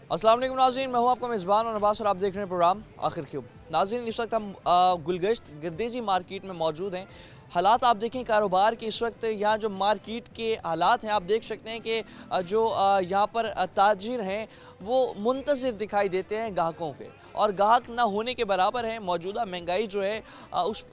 अस्सलाम वालेकुम नाज़रीन, मैं हूं आपका मेज़बान और अब्बास और आप देख रहे हैं प्रोग्राम आखिर क्यों। नाज़रीन, इस वक्त हम गुलगश्त गर्देजी मार्केट में मौजूद हैं। हालात आप देखें कारोबार के, इस वक्त यहाँ जो मार्केट के हालात हैं आप देख सकते हैं कि जो यहाँ पर ताजिर हैं वो मुंतज़िर दिखाई देते हैं ग्राहकों के, और ग्राहक ना होने के बराबर है। मौजूदा महंगाई जो है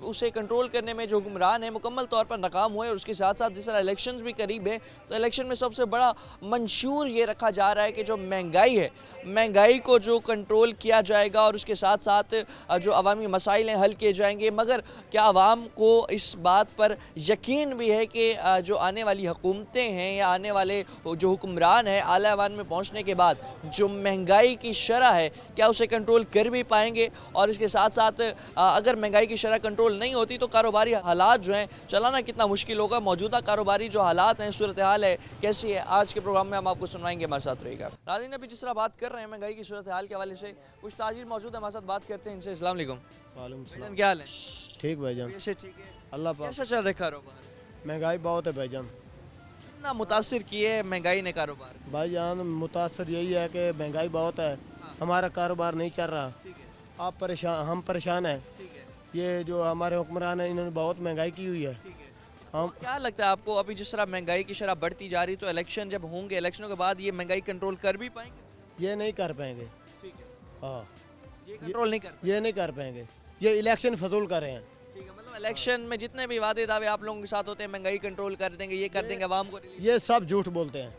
उसे कंट्रोल करने में जो हुक्मरान है मुकम्मल तौर पर नाकाम हुए, और उसके साथ साथ जिस तरह इलेक्शन भी करीब है तो इलेक्शन में सबसे बड़ा मंशूर ये रखा जा रहा है कि जो महंगाई है, महंगाई को जो कंट्रोल किया जाएगा और उसके साथ साथ जो अवामी मसाइल हैं हल किए जाएंगे। मगर क्या आवाम को इस बात पर यकीन भी है कि जो आने वाली हुकूमतें हैं या आने वाले जो हुक्मरान है आला अवान में पहुंचने के बाद जो महंगाई की शरह है क्या उसे कंट्रोल कर भी पाएंगे? और इसके साथ साथ अगर महंगाई की शरह कंट्रोल नहीं होती तो कारोबारी हालात जो हैं चलाना कितना मुश्किल होगा। मौजूदा कारोबारी जो हालात हैं, सूरत हाल है कैसी है, आज के प्रोग्राम में हम आपको सुनाएंगे, हमारे साथ रहेगा। नाज़रीन, अभी जिस तरह बात कर रहे हैं महंगाई की सूरत हाल के हवाले से, कुछ ताजिर मौजूद है हमारे साथ, बात करते हैं इनसे। अस्सलाम वालेकुम। वालेकुम सलाम। क्या हाल है? ठीक भाईजान, कैसे? ठीक है। अल्लाह पाक। कैसा चल रहा है कारोबार? महंगाई बहुत है भाईजान। कितना मुतासिर किए महंगाई ने कारोबार? भाईजान मुतासर यही है कि महंगाई बहुत है, हमारा कारोबार नहीं चल रहा। ठीक है, आप परेशान, हम परेशान हैं। ठीक है, ये जो हमारे हुक्मरान हैं इन्होंने बहुत महंगाई की हुई है। ठीक है। हम क्या लगता है आपको, अभी जिस तरह महंगाई की शरह बढ़ती जा रही तो इलेक्शन जब होंगे, इलेक्शनों के बाद ये महंगाई कंट्रोल कर भी पाएंगे? ये नहीं कर पाएंगे। ठीक है, हाँ, ये कंट्रोल नहीं कर ये नहीं कर पाएंगे। ये इलेक्शन फजूल कर रहे हैं। ठीक है, मतलब इलेक्शन में जितने भी वादे दावे आप लोगों के साथ होते हैं, महंगाई कंट्रोल कर देंगे, ये कर देंगे, आवाम को रिलीफ। ये सब झूठ बोलते हैं।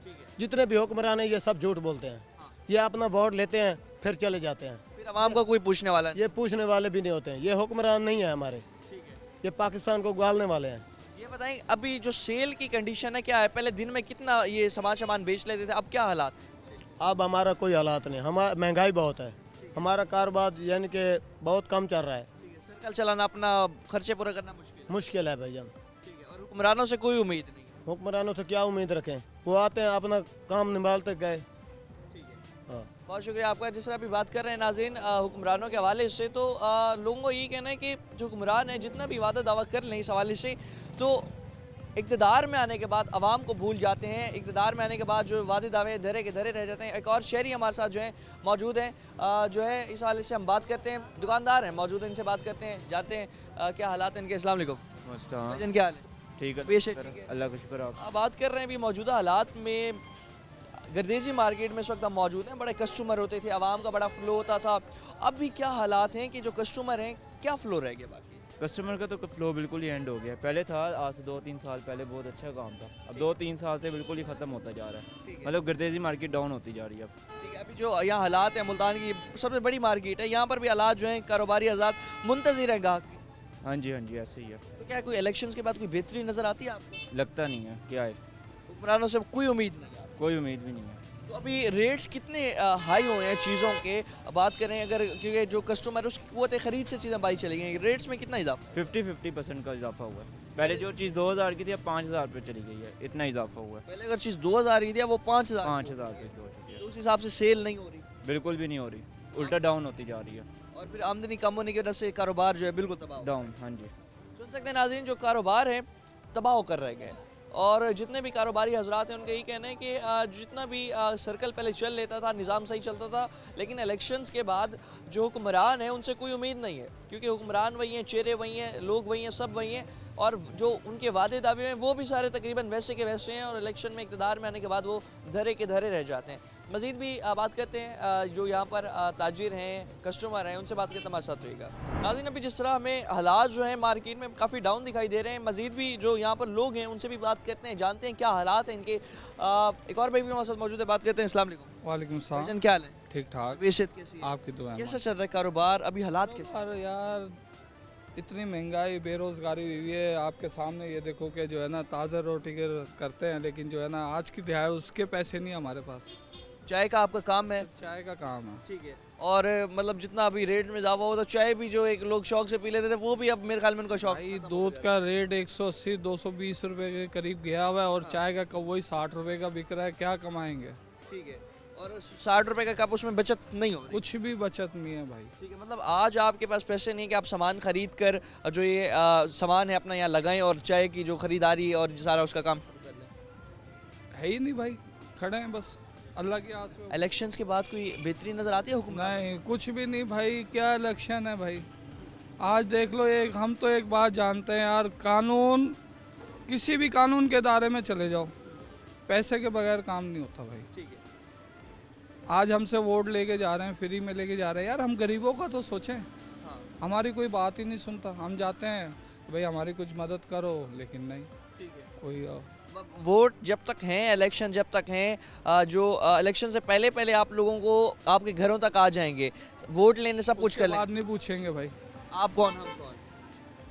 ठीक है, जितने भी हुक्मरान हैं ये सब झूठ बोलते हैं। हाँ। ये अपना वोट लेते हैं फिर चले जाते हैं। फिर आवाम का कोई पूछने वाला नहीं। ये पूछने वाले भी नहीं होते हैं। ये हुक्मरान नहीं है हमारे, ठीक है, ये पाकिस्तान को गालने वाले हैं। ये बताएं अभी जो सेल की कंडीशन है क्या है? पहले दिन में कितना ये सामान बेच लेते थे, अब क्या हालात है? अब हमारा कोई हालात नहीं, हमारा महंगाई बहुत है, हमारा कारोबार यानी कि बहुत कम चल रहा है। ठीक है, सर्कल चलाना, अपना खर्चे पूरा करना मुश्किल है भाईजान। ठीक है, और हुक्मरानों से कोई उम्मीद नहीं है। हुक्मरानों से क्या उम्मीद रखें? वो आते हैं अपना काम निभालते गए। ठीक है, हाँ, बहुत शुक्रिया आपका। जिस तरह अभी बात कर रहे हैं नाज़रीन हुक्मरानों के हवाले से, तो लोगों को यही कहना है कि जो हुक्मरान है जितना भी वादा दावा कर लें इस हवाले से, तो इक़्तिदार में आने के बाद आवाम को भूल जाते हैं। इक़्तिदार में आने के बाद जो वादे दावे धरे के धरे रह जाते हैं। एक और शहरी हमारे साथ जो है मौजूद हैं, जो है इस हवाले से हम बात करते हैं। दुकानदार हैं मौजूद हैं, इनसे बात करते हैं, जाते हैं क्या हालात हैं इनके। अस्सलाम वालेकुम। भाईजान क्या हाल है? ठीक है, पेश है, ठीक है। अल्लाह का शुक्र। आप आप बात कर रहे हैं अभी मौजूदा हालात में गर्देजी मार्केट में इस वक्त हम मौजूद हैं। बड़े कस्टमर होते थे, आवाम का बड़ा फ्लो होता था। अभी क्या हालात हैं कि जो कस्टमर हैं क्या फ्लो रह गया? बाकी कस्टमर का तो फ्लो बिल्कुल ही एंड हो गया। पहले था, आज से 2-3 साल पहले बहुत अच्छा काम था, अब 2-3 साल से बिल्कुल ही ख़त्म होता जा रहा है। मतलब गर्देजी मार्केट डाउन होती जा रही है अब। ठीक है, अभी जो यहाँ हालात हैं, मुल्तान की सबसे बड़ी मार्केट है, यहाँ पर भी हालात जो हैं कारोबारी आज़ाद मुंतज़िर हैं ग्राहक की। हाँ जी, हाँ जी, ऐसे ही है। तो क्या कोई इलेक्शंस के बाद कोई बेहतरी नज़र आती है आपको? लगता नहीं है, क्या है, हुक्मरानों से कोई उम्मीद नहीं है? कोई उम्मीद भी नहीं है। तो अभी रेट्स कितने हाई हुए हैं चीज़ों के, बात करें अगर, क्योंकि जो कस्टमर उसकी क़ुव्वत ख़रीद से चीज़ें बाई चली गई, रेट्स में कितना इजाफा? 50% का इजाफा हुआ है। पहले जो चीज़ 2000 की थी अब 5000 पे चली गई है, इतना इजाफा हुआ है। पहले अगर चीज़ 2000 की थी वो 5000 5000 पे जो हो चुकी है, उस हिसाब से सेल नहीं हो रही, बिल्कुल भी नहीं हो रही, उल्टा डाउन होती जा रही है। और फिर आमदनी कम होने की वजह से कारोबार जो है बिल्कुल तबाह हो गया। डाउन, हाँ जी। सुन सकते हैं नाज़रीन, जो कारोबार है तबाह कर रह गए, और जितने भी कारोबारी हजरात हैं उनका यही कहना है कि जितना भी सर्कल पहले चल लेता था, निज़ाम सही चलता था, लेकिन इलेक्शंस के बाद जो हुक्मरान है उनसे कोई उम्मीद नहीं है, क्योंकि हुक्मरान वही हैं, चेहरे वही हैं, लोग वही हैं, सब वही हैं, और जो उनके वादे दावे हैं वो भी सारे तकरीबन वैसे के वैसे हैं, और इलेक्शन में इक़्तिदार में आने के बाद वो धरे के धरे रह जाते हैं। मज़ीद भी बात करते हैं जो यहाँ पर ताजिर हैं, कस्टमर हैं, उनसे बात करते हमारे साथ होएगा। नाज़रीन, अभी जिस तरह हमें हालात जो हैं मार्केट में काफ़ी डाउन दिखाई दे रहे हैं, मज़ीद भी जो यहाँ पर लोग हैं उनसे भी बात करते हैं, जानते हैं क्या हालात हैं इनके। एक और भाई भी हमारे साथ मौजूद है, बात करते हैं। अस्सलाम वालेकुम। वालेकुम सलाम। भाईजान क्या हाल है? ठीक ठाक, वैसे कैसी है? आपकी दुआ है। कैसा चल रहा है कारोबार? अभी हालात कैसे? अरे यार, इतनी महंगाई, बेरोज़गारी हुई है। आपके सामने ये देखो कि जो है ना ताज़ा रोटी करते हैं, लेकिन जो है ना आज की दिहाड़ी उसके पैसे नहीं हमारे पास। चाय का आपका काम है? चाय का काम है। ठीक है, और मतलब जितना अभी रेट में इजाफा हो, तो चाय भी जो एक लोग शौक से पी लेते थे वो भी अब मेरे ख्याल में उनका शौक भाई दूध का रेट 180-220 रुपए के करीब गया हुआ है, और चाय का कप वही 60 रुपए का बिक रहा है। क्या कमाएंगे? ठीक है, और 60 रुपए का कप, उसमें बचत नहीं हो रही। कुछ भी बचत नहीं है भाई। ठीक है, मतलब आज आपके पास पैसे नहीं कि आप सामान खरीद कर जो ये सामान है अपना यहाँ लगाएं और चाय की जो खरीदारी और सारा उसका काम शुरू कर लें। है ही नहीं भाई, खड़े हैं बस। अल्लाह की आस में। इलेक्शंस के बाद कोई बेहतरी नज़र आती है हुकूमत? नहीं, कुछ भी नहीं भाई, क्या इलेक्शन है भाई। आज देख लो, एक हम तो एक बात जानते हैं यार, कानून, किसी भी कानून के दायरे में चले जाओ, पैसे के बगैर काम नहीं होता भाई। ठीक है। आज हमसे वोट लेके जा रहे हैं, फ्री में लेके जा रहे हैं यार, हम गरीबों का तो सोचें। हाँ। हमारी कोई बात ही नहीं सुनता। हम जाते हैं भाई हमारी कुछ मदद करो, लेकिन नहीं, ठीक है। कोई वोट जब तक हैं, इलेक्शन जब तक हैं, जो इलेक्शन से पहले पहले आप लोगों को आपके घरों तक आ जाएंगे, वोट लेने सब कुछ कर बात लेंगे। नहीं पूछेंगे भाई, आप कौन, हम कौन?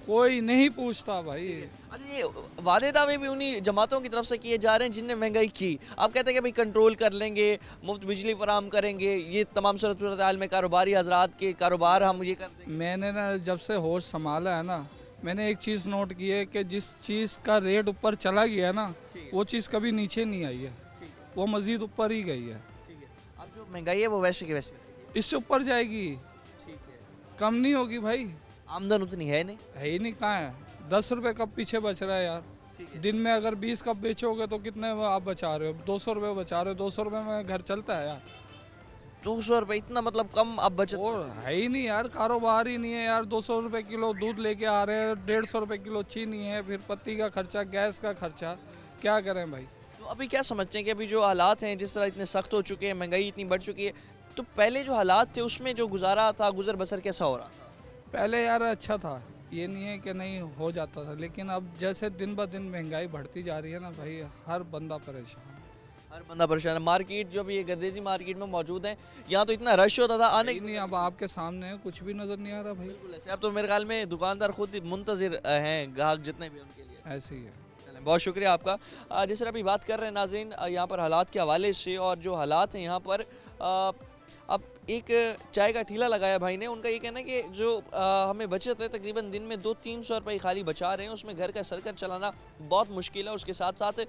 कोई नहीं पूछता भाई। अरे ये वादे दावे भी उन्हीं जमातों की तरफ से किए जा रहे हैं जिनने महंगाई की। आप कहते हैं कि भाई कंट्रोल कर लेंगे, मुफ्त बिजली फराम करेंगे, ये तमाम सूरत हाल में कारोबारी हजरात के कारोबार हम ये कर देंगे। मैंने ना जब से होश संभाला है ना, मैंने एक चीज़ नोट की है कि जिस चीज़ का रेट ऊपर चला गया है ना, वो चीज़ कभी नीचे नहीं आई है, वो मज़ीद ऊपर ही गई है। ठीक है। अब जो महंगाई है वो वैसे की वैसे इससे ऊपर जाएगी, ठीक है। कम नहीं होगी भाई। आमदन उतनी है नहीं। है ही नहीं, कहाँ है। 10 रुपये कप पीछे बच रहा है यार। दिन में अगर 20 कप बेचोगे तो कितने आप बचा रहे हो? 200 रुपये बचा रहे हो। 200 रुपये में घर चलता है यार। 200 रुपये इतना मतलब कम अब बचत। और है ही नहीं यार, कारोबार ही नहीं है यार। 200 रुपये किलो दूध लेके आ रहे हैं, 150 रुपये किलो चीनी है, फिर पत्ती का खर्चा, गैस का खर्चा, क्या करें भाई। तो अभी क्या समझते हैं कि अभी जो हालात हैं, जिस तरह इतने सख्त हो चुके हैं, महंगाई इतनी बढ़ चुकी है, तो पहले जो हालात थे उसमें जो गुजारा था, गुजर बसर कैसा हो रहा था? पहले यार अच्छा था, ये नहीं है कि नहीं हो जाता था, लेकिन अब जैसे दिन ब दिन महंगाई बढ़ती जा रही है ना भाई, हर बंदा परेशान है। हर बंदा परेशान है। मार्केट जो भी ये गर्देजी मार्केट में मौजूद है, यहाँ तो इतना रश होता था आने नहीं, नहीं, अब आपके सामने है, कुछ भी नज़र नहीं आ रहा भाई। बिल्कुल ऐसे। अब तो मेरे ख्याल में दुकानदार खुद ही मुंतजिर हैं, ग्राहक जितने भी उनके लिए। ऐसे ही है। चलें, बहुत शुक्रिया आपका। जिस तरह अभी बात कर रहे हैं नाज़रीन, यहाँ पर हालात के हवाले से, और जो हालात हैं यहाँ पर, अब एक चाय का ठेला लगाया भाई ने, उनका ये कहना है कि जो हमें बचत है तकरीबन दिन में 200-300 रुपये खाली बचा रहे हैं, उसमें घर का सर्कल चलाना बहुत मुश्किल है। उसके साथ साथ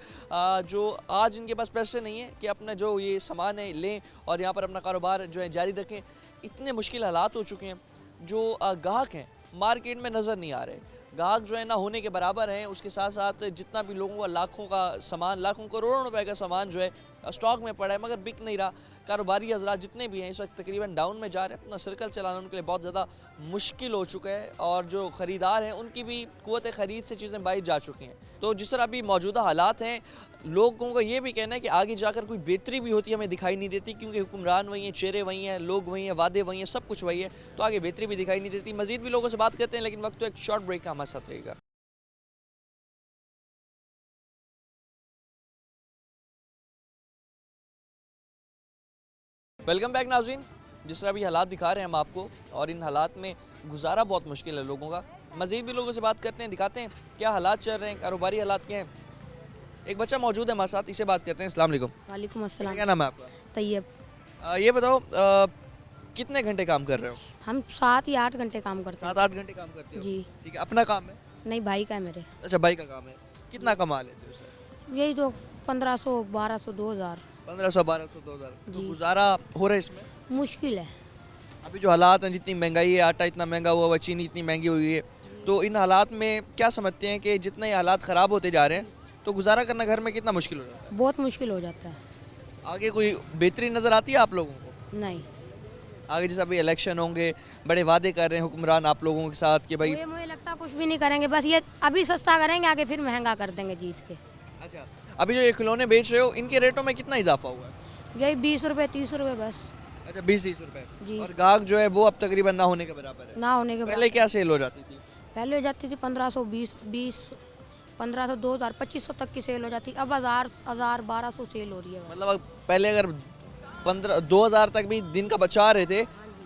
जो आज इनके पास पैसे नहीं है कि अपना जो ये सामान है लें और यहाँ पर अपना कारोबार जो है जारी रखें, इतने मुश्किल हालात हो चुके हैं। जो ग्राहक हैं मार्केट में नज़र नहीं आ रहे, ग्राहक जो है ना होने के बराबर हैं। उसके साथ साथ जितना भी लोगों का लाखों का सामान, लाखों करोड़ों रुपए का सामान जो है स्टॉक में पड़ा है, मगर बिक नहीं रहा। कारोबारी हजरात जितने भी हैं इस वक्त तकरीबन डाउन में जा रहे हैं। अपना सर्कल चलाना उनके लिए बहुत ज़्यादा मुश्किल हो चुका है, और जो ख़रीदार हैं उनकी भी क़ुव्वत ख़रीद से चीज़ें बाहर जा चुकी हैं। तो जिस तरह अभी मौजूदा हालात हैं, लोगों का ये भी कहना है कि आगे जाकर कोई बेहतरी भी होती हमें दिखाई नहीं देती, क्योंकि हुक्मरान वही हैं, चेहरे वही हैं, लोग वही हैं, वादे वही हैं, सब कुछ वही है, तो आगे बेहतरी भी दिखाई नहीं देती। मज़ीद भी लोगों से बात करते हैं, लेकिन वक्त तो एक शॉर्ट ब्रेक का हमारे साथ रहेगा। वेलकम बैक नाज़रीन। जिस तरह अभी हालात दिखा रहे हैं हम आपको, और इन हालात में गुजारा बहुत मुश्किल है लोगों का। मज़ीद भी लोगों से बात करते हैं, दिखाते हैं क्या हालात चल रहे हैं, कारोबारी हालात क्या हैं। एक बच्चा मौजूद है हमारे साथ, इसे बात करते हैं। अस्सलाम वालेकुम। वालेकुम अस्सलाम। क्या नाम है आपका? तैयब। ये बताओ, कितने घंटे काम कर रहे हो? हम 7 या 8 घंटे काम करते हैं। 7-8 घंटे काम करते हो? जी। ठीक है। अपना काम है? नहीं, भाई का है मेरे। अच्छा, भाई का काम है। कितना कमा लेते हो सर? यही तो 1500, 1200, 2000। 1500, 1200, 2000। तो जी। गुजारा हो रहा है इसमें? मुश्किल है। अभी जो हालात हैं, जितनी महंगाई है, आटा इतना महंगा हुआ हुआ, चीनी इतनी महंगी हुई है, तो इन हालात में क्या समझते हैं कि जितने ये हालात ख़राब होते जा रहे हैं, तो गुजारा करना घर में कितना मुश्किल हो जाता है? बहुत मुश्किल हो जाता है। आगे कोई बेहतरी नज़र आती है आप लोगों को? नहीं, आगे जैसे अभी इलेक्शन होंगे, बड़े वादे कर रहे हैं हुक्मरान आप लोगों के साथ कि भाई। मुझे लगता कुछ भी नहीं करेंगे, बस ये अभी सस्ता करेंगे, आगे फिर महंगा कर देंगे जीत के। अच्छा, अभी जो ये खिलौने बेच रहे हो, इनके रेटों में कितना इजाफा हुआ है? यही 20 रुपये, 30 रुपये बस। अच्छा, 20-30 रुपए। जी। और गाहक जो है वो अब तकरीबन ना होने के बराबर है। ना होने के बाद पहले क्या सेल हो जाती थी? पहले हो जाती थी 1500, 20, 1500, 2000, 2500 तक की सेल हो जाती। अब 1000, 1200 सेल हो रही है। मतलब अब पहले अगर 2000 तक भी दिन का बचा रहे थे,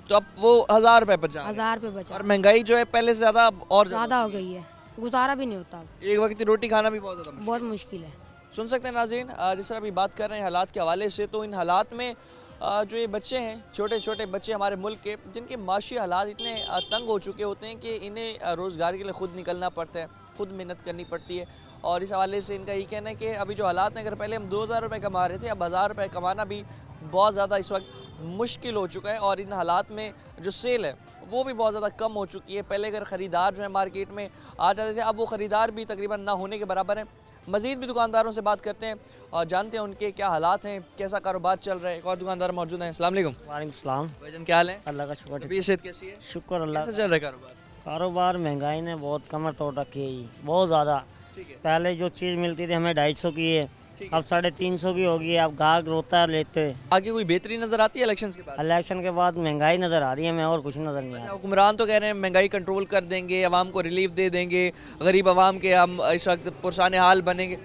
तो अब वो 1000 रुपए बचा रहे हैं। 1000 रुपये बचा। और महंगाई जो है पहले से ज़्यादा और ज़्यादा हो गई है, गुजारा भी नहीं होता अब। एक वक्त की रोटी खाना भी बहुत ज़्यादा मुश्किल बहुत मुश्किल है। है। सुन सकते हैं नाज़रीन, जिस तरह अभी बात कर रहे हैं हालात के हवाले से, तो इन हालात में जो ये बच्चे हैं, छोटे छोटे बच्चे हमारे मुल्क के, जिनके माशी हालात इतने तंग हो चुके होते हैं कि इन्हें रोज़गार के लिए ख़ुद निकलना पड़ता है, ख़ुद मेहनत करनी पड़ती है। और इस हवाले से इनका ये कहना है कि अभी जो हालात हैं, अगर पहले हम 2000 रुपये कमा रहे थे, अब 1000 रुपये कमाना भी बहुत ज़्यादा इस वक्त मुश्किल हो चुका है और इन हालात में जो सेल है वो भी बहुत ज़्यादा कम हो चुकी है। पहले अगर ख़रीदार जो है मार्केट में आ जाते थे, अब वो ख़रीदार भी तकरीबन ना होने के बराबर हैं। मज़ीद भी दुकानदारों से बात करते हैं और जानते हैं उनके क्या हालात हैं, कैसा कारोबार चल रहा है। एक और दुकानदार मौजूद हैं। अस्सलाम वालेकुम। वालेकुम सलाम। भाईजान क्या हाल है? अल्लाह का शुक्र। तबीयत सेहत कैसी है? शुक्र अल्लाह। कैसा चल रहा है कारोबार? कारोबार महंगाई ने बहुत कमर तोड़ रखी है जी, बहुत ज़्यादा। ठीक है, पहले जो चीज़ मिलती थी हमें 250 की है, ठीक अब 350 की होगी। अब गाहक रोता है लेते। आगे कोई बेहतरी नज़र आती है इलेक्शन के बाद? इलेक्शन के बाद महंगाई नज़र आ रही है, हमें और कुछ नज़र नहीं आ रहा। हुक्मरान तो कह रहे हैं महंगाई कंट्रोल कर देंगे, आवाम को रिलीफ दे देंगे, गरीब आवाम के हम इस वक्त पुरसान हाल बनेंगे,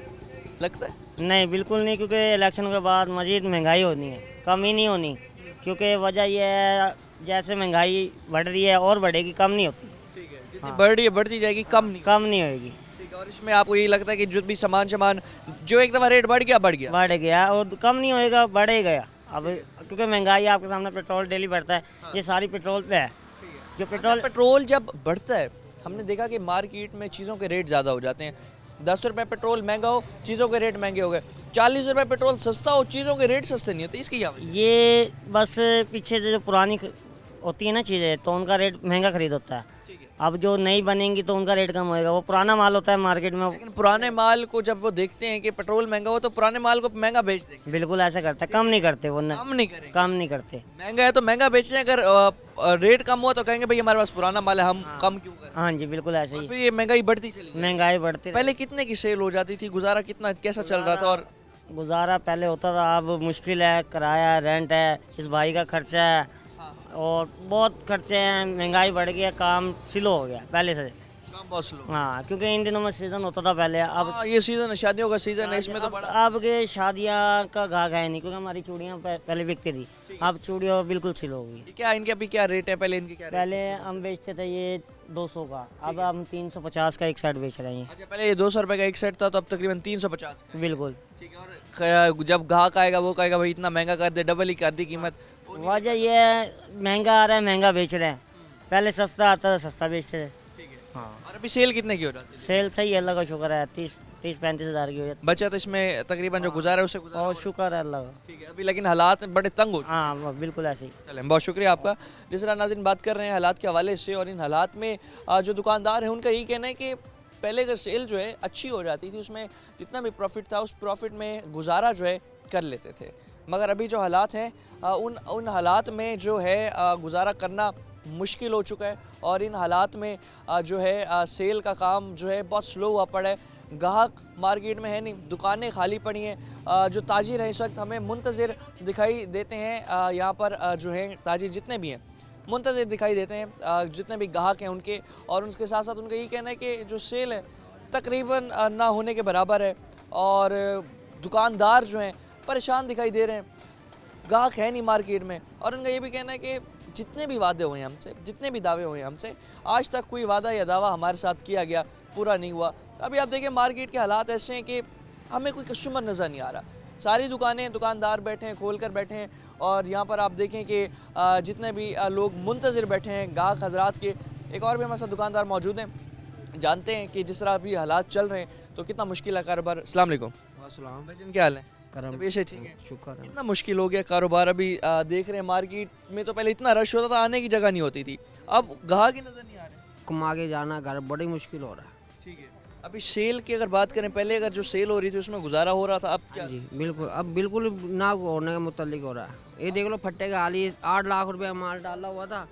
लगता है? नहीं, बिल्कुल नहीं, क्योंकि इलेक्शन के बाद मज़ीद महंगाई होनी है, कम ही नहीं होनी। क्योंकि वजह यह है, जैसे महंगाई बढ़ रही है और बढ़ेगी, कम नहीं होती। ठीक है, जितनी बढ़ रही है बढ़ती जाएगी, कम नहीं। कम नहीं होएगी। ठीक है, और इसमें आपको यही लगता है कि जो भी सामान जो एक दफ़ा रेट बढ़ गया बढ़ गया और कम नहीं होएगा, बढ़ ही गया। अब क्योंकि महंगाई आपके सामने, पेट्रोल डेली बढ़ता है, ये सारी पेट्रोल पे है। जो पेट्रोल जब बढ़ता है, हमने देखा कि मार्केट में चीज़ों के रेट ज़्यादा हो जाते हैं। 10 रुपये पेट्रोल महंगा हो, चीज़ों के रेट महंगे हो गए। 40 रुपये पेट्रोल सस्ता हो, चीज़ों के रेट सस्ते नहीं होते, इसकी क्या वजह? ये बस पीछे से जो पुरानी होती है ना चीज़ें, तो उनका रेट महंगा खरीद होता है। ठीक है, अब जो नई बनेंगी तो उनका रेट कम होएगा। वो पुराना माल होता है मार्केट में। लेकिन पुराने माल को जब वो देखते हैं कि पेट्रोल महंगा हो तो पुराने माल को महंगा बेच देंगे, बिल्कुल ऐसा करता है, कम नहीं करते वो कम नहीं करेंगे। कम नहीं करते। महंगा है तो महंगा बेचते हैं, अगर रेट कम हुआ तो कहेंगे भाई हमारे पास पुराना माल है, हम कम क्यों करें? हाँ जी, बिल्कुल ऐसे ही। फिर ये महंगाई बढ़ती चली जाएगी। महंगाई बढ़ती पहले कितने की सेल हो जाती थी, गुजारा कितना कैसा चल रहा था? और गुजारा पहले होता था, अब मुश्किल है। किराया, रेंट है, इस भाई का खर्चा है और बहुत खर्चे हैं। महंगाई बढ़ गया, काम स्लो हो गया पहले से। काम बहुत स्लो। हाँ, क्योंकि इन दिनों में सीज़न होता था पहले। अब हाँ, ये सीजन है, शादियों का सीजन है, इसमें तो बड़ा। अब के शादियाँ का गाहक है नहीं, क्योंकि हमारी चूड़ियाँ पहले बिकती थी, अब चूड़ियाँ बिल्कुल स्लो हो गई। ये क्या इनके अभी क्या रेट है? पहले इनके क्या रेट? पहले हम बेचते थे ये 200 का, अब हम 350 का एक सेट बेच रहे हैं। अच्छा, पहले ये 200 रुपए का एक सेट था, तो अब तकरीबन 350 का। बिल्कुल। ठीक है, और जब ग्राहक आएगा वो कहेगा भाई इतना महंगा कर दे, डबल ही कर दी कीमत। वजह ये है, महंगा आ रहा है, महंगा बेच रहे हैं। पहले सस्ता आता था, सस्ता बेचते थे। ठीक है, हाँ, और अभी सेल कितने की हो जाती है? सेल सही है, अल्लाह का शुक्र है। 30-35 हज़ार की हो जाती बचत इसमें तकरीबन जो गुजारा है उससे है, गुजारा। और शुक्र है अल्लाह का। ठीक है, अभी लेकिन हालात बड़े तंग हो चुके हाँ, वो बिल्कुल ऐसे ही। हैं। चलें, बहुत शुक्रिया आपका। जिस तरह नाज़रीन बात कर रहे हैं हालात के हवाले से, और इन हालात में जो दुकानदार हैं उनका यही कहना है कि पहले अगर सेल जो है अच्छी हो जाती थी, उसमें जितना भी प्रॉफिट था उस प्रॉफिट में गुजारा जो है कर लेते थे। मगर अभी जो हालात हैं उन हालात में जो है गुजारा करना मुश्किल हो चुका है, और इन हालात में जो है सेल का काम जो है बहुत स्लो हुआ पड़ा है। ग्राहक मार्केट में है नहीं, दुकानें खाली पड़ी हैं। जो ताजिर हैं इस वक्त हमें मुंतज़िर दिखाई देते हैं। यहाँ पर जो है ताजिर जितने भी हैं मुंतज़िर दिखाई देते हैं, जितने भी ग्राहक हैं उनके, और उसके साथ साथ उनका यही कहना है कि जो सेल है तकरीबन ना होने के बराबर है, और दुकानदार जो हैं परेशान दिखाई दे रहे हैं। ग्राहक है नहीं मार्केट में, और उनका ये भी कहना है कि जितने भी वादे हुए हैं हमसे, जितने भी दावे हुए हैं हमसे, आज तक कोई वादा या दावा हमारे साथ किया गया पूरा नहीं हुआ। अभी आप देखें मार्केट के हालात ऐसे हैं कि हमें कोई कस्टमर नज़र नहीं आ रहा। सारी दुकानें, दुकानदार बैठे हैं, खोल कर बैठे हैं, और यहाँ पर आप देखें कि जितने भी लोग मुंतज़िर बैठे हैं ग्राहक हजरात के। एक और भी हमारे साथ दुकानदार मौजूद हैं, जानते हैं कि जिस तरह अभी हालात चल रहे हैं तो कितना मुश्किल है कारोबार। अस्सलाम वालेकुम। वालेकुम भाईजान क्या हाल है? करम तबीयत से ठीक है? शुक्र है। कितना मुश्किल हो गया कारोबार अभी। देख रहे हैं मार्केट में तो पहले इतना रश होता था, आने की जगह नहीं होती थी, अब ग्राहक ही नज़र नहीं आ रहे। कमा के जाना घर बड़ी मुश्किल हो रहा है। ठीक है, अभी सेल की अगर बात करें, पहले अगर जो सेल हो रही थी उसमें गुजारा हो रहा था, अब क्या? जी बिल्कुल, अब बिल्कुल ना होने के मुतालिक हो रहा है। ये देख लो फट्टे का हाल, ये 8 लाख रुपए माल डाला हुआ था,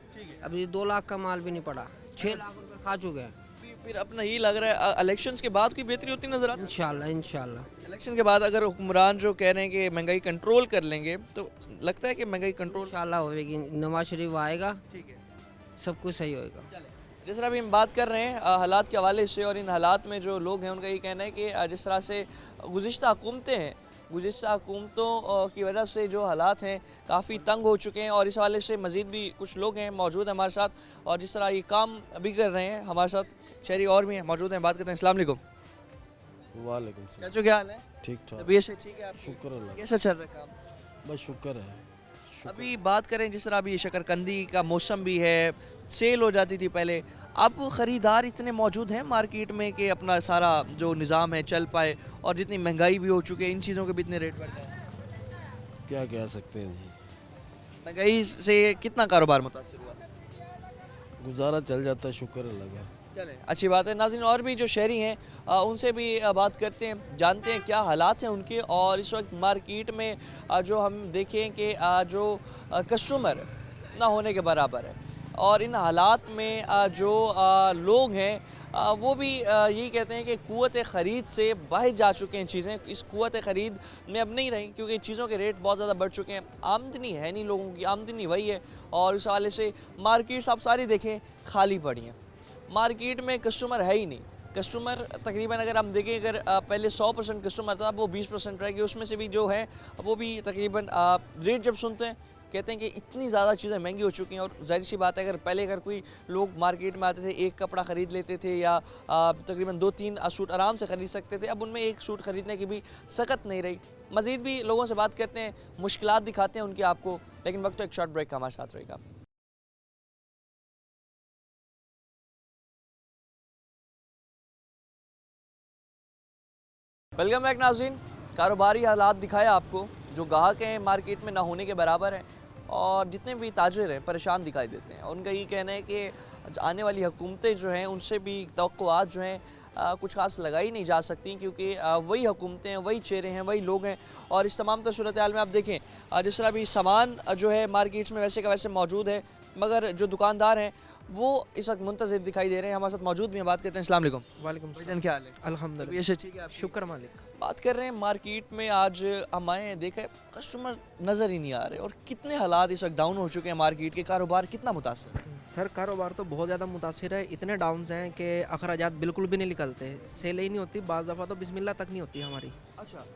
अभी 2 लाख का माल भी नहीं पड़ा, 6 लाख रुपए खा चुके हैं। फिर अपना यही लग रहा है इलेक्शंस के बाद कोई बेहतरी होती नजर आती है? इंशाल्लाह इंशाल्लाह। इलेक्शन के बाद अगर हुक्मरान जो कह रहे हैं कि महंगाई कंट्रोल कर लेंगे, तो लगता है कि महंगाई कंट्रोल। इंशाल्लाह होगी, नवाज शरीफ आएगा, ठीक है, सब कुछ सही होएगा। जिस तरह अभी हम बात कर रहे हैं हालात के हवाले से, और इन हालात में जो लोग हैं उनका ये कहना है कि जिस तरह से गुज़िश्ता हुकूमतें हैं, गुज़िश्ता हुकूमतों की वजह से जो हालात हैं काफ़ी तंग हो चुके हैं, और इस हवाले से मज़ीद भी कुछ लोग हैं मौजूद हैं हमारे साथ, और जिस तरह ये काम अभी कर रहे हैं हमारे साथ शहरी और भी हैं मौजूद हैं, बात करते हैं। अस्सलाम वालेकुम। वालेकुम चाचू क्या हाल है? ठीक ठाक, तबीयत से ठीक है आपकी? शुक्र अल्लाह, कैसा चल रहा है काम? बस शुक्र है। अभी बात करें जिस तरह अभी शकरकंदी का मौसम भी है, सेल हो जाती थी पहले, अब ख़रीदार इतने मौजूद हैं मार्केट में कि अपना सारा जो निज़ाम है चल पाए, और जितनी महंगाई भी हो चुकी है इन चीज़ों के भी इतने रेट बढ़ जाए। क्या कह सकते हैं जी, महंगाई से कितना कारोबार मुतासर हुआ? गुजारा चल जाता है, शुक्र अल्लाह का। चलें, अच्छी बात है। नाज़रीन, और भी जो शहरी हैं उनसे भी बात करते हैं, जानते हैं क्या हालात हैं उनके। और इस वक्त मार्केट में जो हम देखें कि जो कस्टमर ना होने के बराबर है, और इन हालात में जो लोग हैं वो भी यही कहते हैं कि क़ुव्वत ख़रीद से बाहर जा चुके हैं चीज़ें। इस क़ुव्वत ख़रीद में अब नहीं रही, क्योंकि चीज़ों के रेट बहुत ज़्यादा बढ़ चुके हैं। आमदनी है नहीं, लोगों की आमदनी वही है, और इस हवाले से मार्केट्स आप सारी देखें खाली पड़ी हैं। मार्केट में कस्टमर है ही नहीं। कस्टमर तकरीबन अगर हम देखें, अगर पहले 100% कस्टमर था, अब वो 20% रह गए। उसमें से भी जो है वो भी तकरीबन रेट जब सुनते हैं कहते हैं कि इतनी ज़्यादा चीज़ें महंगी हो चुकी हैं। और जाहिर सी बात है, अगर पहले अगर कोई लोग मार्केट में आते थे, एक कपड़ा ख़रीद लेते थे या तकरीबन 2-3 सूट आराम से ख़रीद सकते थे, अब उनमें एक सूट ख़रीदने की भी सकत नहीं रही। मज़ीद भी लोगों से बात करते हैं, मुश्किलात दिखाते हैं उनके आपको, लेकिन वक्त तो एक शॉर्ट ब्रेक का हमारे साथ रहेगा। वेलकम बैक नाज़रीन। कारोबारी हालात दिखाया आपको, जो ग्राहक हैं मार्केट में ना होने के बराबर हैं, और जितने भी ताजिर हैं परेशान दिखाई देते हैं। उनका ये कहना है कि आने वाली हुकूमतें जो हैं उनसे भी तवक्कुआत जो हैं कुछ खास लगाई नहीं जा सकती, क्योंकि वही हुकूमतें हैं, वही चेहरे हैं, वही लोग हैं। और इस तमाम सूरत हाल में आप देखें, जिस तरह भी सामान जो है मार्केट्स में वैसे का वैसे मौजूद है, मगर जो दुकानदार हैं वो इस वक्त मुंतज़िर दिखाई दे रहे हैं। हमारे साथ मौजूद भी हैं, बात करते हैं। अस्सलाम वालेकुम। वालेकुम भाईजान, क्या हाल है? अल्हम्दुलिल्लाह, ये से ठीक है आप? शुक्र मालिक। बात कर रहे हैं मार्केट में, आज हम आए हैं, देखा कस्टमर नज़र ही नहीं आ रहे, और कितने हालात इस वक्त डाउन हो चुके हैं। मार्केट के कारोबार कितना मुतासर है? सर कारोबार तो बहुत ज़्यादा मुतासिर है, इतने डाउन हैं कि अखराजात बिल्कुल भी नहीं निकलते, सेल ही नहीं होती, बाज़ दफ़ा तो बिस्मिल्लाह तक नहीं होती हमारी। अच्छा,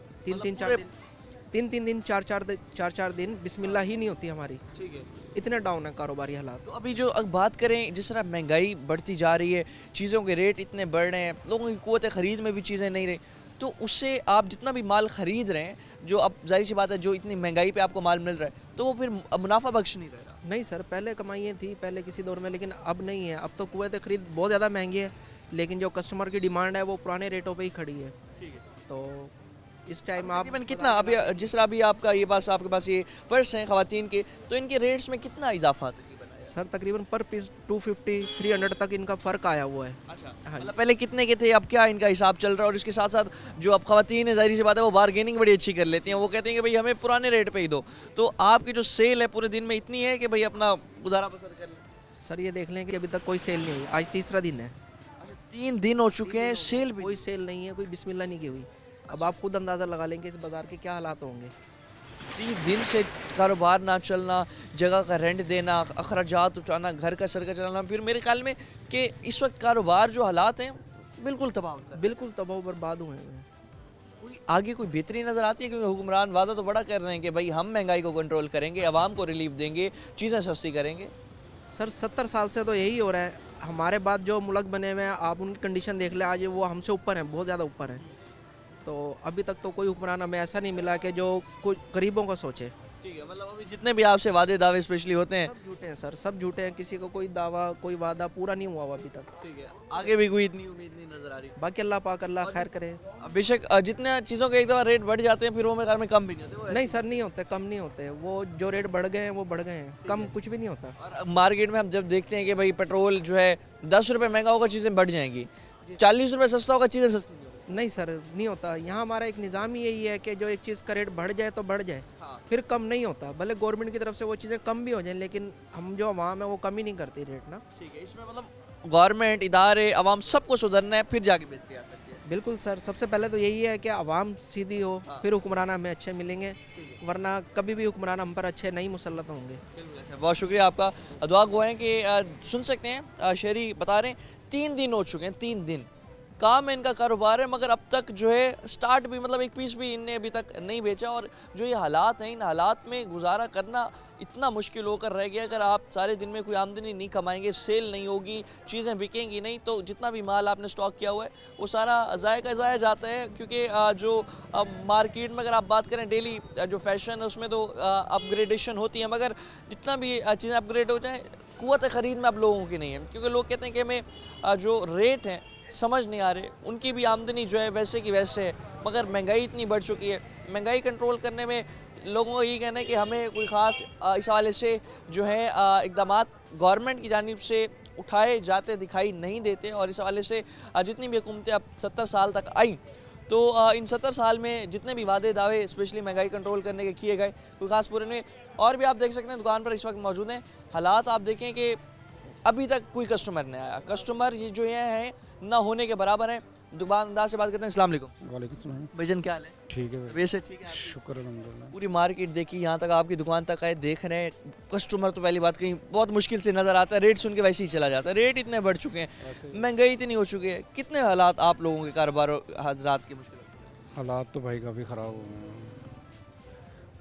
3-3 दिन 4-4 दिन बिस्मिल्लाह ही नहीं होती हमारी। ठीक है। इतने डाउन है कारोबारी हालात। तो अभी जो बात करें, जिस तरह महंगाई बढ़ती जा रही है, चीज़ों के रेट इतने बढ़ रहे हैं, लोगों की क़ुव्वत ख़रीद में भी चीज़ें नहीं रही, तो उससे आप जितना भी माल ख़रीद रहे हैं, जो अब जाहिर सी बात है जो इतनी महंगाई पे आपको माल मिल रहा है, तो वो फिर मुनाफा बख्श नहीं रह रहा। नहीं सर, पहले कमाइयाँ थी पहले किसी दौर में, लेकिन अब नहीं है। अब तो क़ुव्वत ख़रीद बहुत ज़्यादा महंगी है, लेकिन जो कस्टमर की डिमांड है वो पुराने रेटों पर ही खड़ी है। ठीक है। तो इस टाइम आप तकरीबन कितना, अभी जिस तरह अभी आपका ये पास, आपके पास ये पर्स हैं ख़वातीन के, तो इनके रेट्स में कितना इजाफा तकरीबन है? सर तकरीबन पर पीस 250-300 तक इनका फ़र्क आया हुआ है। अच्छा, हाँ। मतलब पहले कितने के थे, अब क्या इनका हिसाब चल रहा है? और इसके साथ साथ जो अब ख़वातीन है, जाहिर सी बात है वो बारगेनिंग बड़ी अच्छी कर लेती हैं, वो कहते हैं कि भाई हमें पुराने रेट पे ही दो। तो आपकी जो सेल है पूरे दिन में इतनी है कि भाई अपना गुजारा बसर कर लें? सर ये देख लें कि अभी तक कोई सेल नहीं हुई, आज तीसरा दिन है। अच्छा, 3 दिन हो चुके हैं, सेल भी कोई सेल नहीं है, कोई बिस्मिल्लाह नहीं की हुई। अब आप खुद अंदाज़ा लगा लेंगे इस बाज़ार के क्या हालात होंगे। 3 दिन से कारोबार ना चलना, जगह का रेंट देना, अखराजात उठाना, घर का सर का चलाना, फिर मेरे ख्याल में कि इस वक्त कारोबार जो हालात हैं बिल्कुल तबाह हो गए। बिल्कुल तबाह बर्बाद हुए हैं। कोई आगे कोई बेहतरी नज़र आती है? क्योंकि हुक्मरान वादा तो बड़ा कर रहे हैं कि भाई हम महंगाई को कंट्रोल करेंगे, आवाम को रिलीफ देंगे, चीज़ें सस्ती करेंगे। सर 70 साल से तो यही हो रहा है। हमारे बाद जो मुल्क बने हुए हैं, आप उनकी कंडीशन देख लें, आज वो हमसे ऊपर हैं, बहुत ज़्यादा ऊपर हैं। तो अभी तक तो कोई हुक्मरान हमें ऐसा नहीं मिला कि जो कुछ गरीबों को सोचे। ठीक है, मतलब अभी जितने भी आपसे वादे दावे स्पेशली होते हैं, सब झूठे हैं सर, सब झूठे हैं। किसी को कोई दावा कोई वादा पूरा नहीं हुआ अभी तक। ठीक है, आगे भी कोई इतनी उम्मीद नहीं नज़र आ रही। बाकी अल्लाह पाक अल्लाह खैर करे। बेशक जितने चीज़ों के एक दफ़ा रेट बढ़ जाते हैं, फिर वो मेरे ख्याल में कम भी नहीं होते। नहीं सर, नहीं होते, कम नहीं होते। वो जो रेट बढ़ गए हैं वो बढ़ गए हैं, कम कुछ भी नहीं होता। और मार्केट में हम जब देखते हैं कि भाई पेट्रोल जो है 10 रुपये महंगा होगा, चीज़ें बढ़ जाएंगी, 40 रुपये सस्ता होगा, चीज़ें सस्ती नहीं होगी। नहीं सर, नहीं होता। यहाँ हमारा एक निज़ाम ही यही है कि जो एक चीज़ का रेट बढ़ जाए तो बढ़ जाए, फिर कम नहीं होता। भले गवर्नमेंट की तरफ से वो चीज़ें कम भी हो जाएं, लेकिन हम जो आवाम है वो कम ही नहीं करती रेट ना। ठीक है, इसमें मतलब गवर्नमेंट, इदारे, आवाम सबको सुधरना है, फिर जाके बेहतरी आ सकती है। बिल्कुल सर, सबसे पहले तो यही है कि आवाम सीधी हो, फिर हुक्मरान हमें अच्छे मिलेंगे, वरना कभी भी हुक्मरान हम पर अच्छे नहीं मुसल्लत होंगे। बहुत शुक्रिया आपका। दुआ गो है कि सुन सकते हैं शहरी बता रहे हैं 3 दिन हो चुके हैं, 3 दिन काम है इनका कारोबार है, मगर अब तक जो है स्टार्ट भी, मतलब एक पीस भी इनने अभी तक नहीं बेचा। और जो ये हालात हैं, इन हालात में गुजारा करना इतना मुश्किल होकर रह गया। अगर आप सारे दिन में कोई आमदनी नहीं कमाएंगे, सेल नहीं होगी, चीज़ें बिकेंगी नहीं, तो जितना भी माल आपने स्टॉक किया हुआ है वो सारा ज़ाया का ज़ाया जाता है। क्योंकि जो अब मार्केट में अगर आप बात करें डेली जो फैशन है उसमें तो अपग्रेडेशन होती है, मगर जितना भी चीज़ें अपग्रेड हो जाए, क़ुव्वत ख़रीद में अब लोगों की नहीं है। क्योंकि लोग कहते हैं कि हमें जो रेट हैं समझ नहीं आ रहे, उनकी भी आमदनी जो है वैसे की वैसे है, मगर महंगाई इतनी बढ़ चुकी है। महंगाई कंट्रोल करने में लोगों का यही कहना है कि हमें कोई ख़ास इस हवाले से जो है इकदाम गवर्नमेंट की जानिब से उठाए जाते दिखाई नहीं देते। और इस हवाले से जितनी भी हुकूमतें अब 70 साल तक आई तो इन 70 साल में जितने भी वादे दावे स्पेशली महंगाई कंट्रोल करने के किए गए कोई ख़ास पूरे नहीं। और भी आप देख सकते हैं दुकान पर इस वक्त मौजूद हैं, हालात आप देखें कि अभी तक कोई कस्टमर नहीं आया। कस्टमर ये जो है ना होने के बराबर है। दुकानदार से बात करते हैं। अस्सलाम वालेकुम। वालेकुम सलाम। भाईजान क्या हाल है? ठीक है भाई, वैसे ठीक है? शुक्र अल्हम्दुलिल्लाह। पूरी मार्केट देखी, यहाँ तक आपकी दुकान तक आए, देख रहे हैं कस्टमर तो पहली बात कहीं बहुत मुश्किल से नज़र आता है। रेट सुन के वैसे ही चला जाता है। रेट इतने बढ़ चुके हैं, महंगाई इतनी हो चुकी है। कितने हालात आप लोगों के कारोबार हजरात के मुश्किल हो चुके हैं? हालात तो भाई काफ़ी ख़राब हो गए हैं।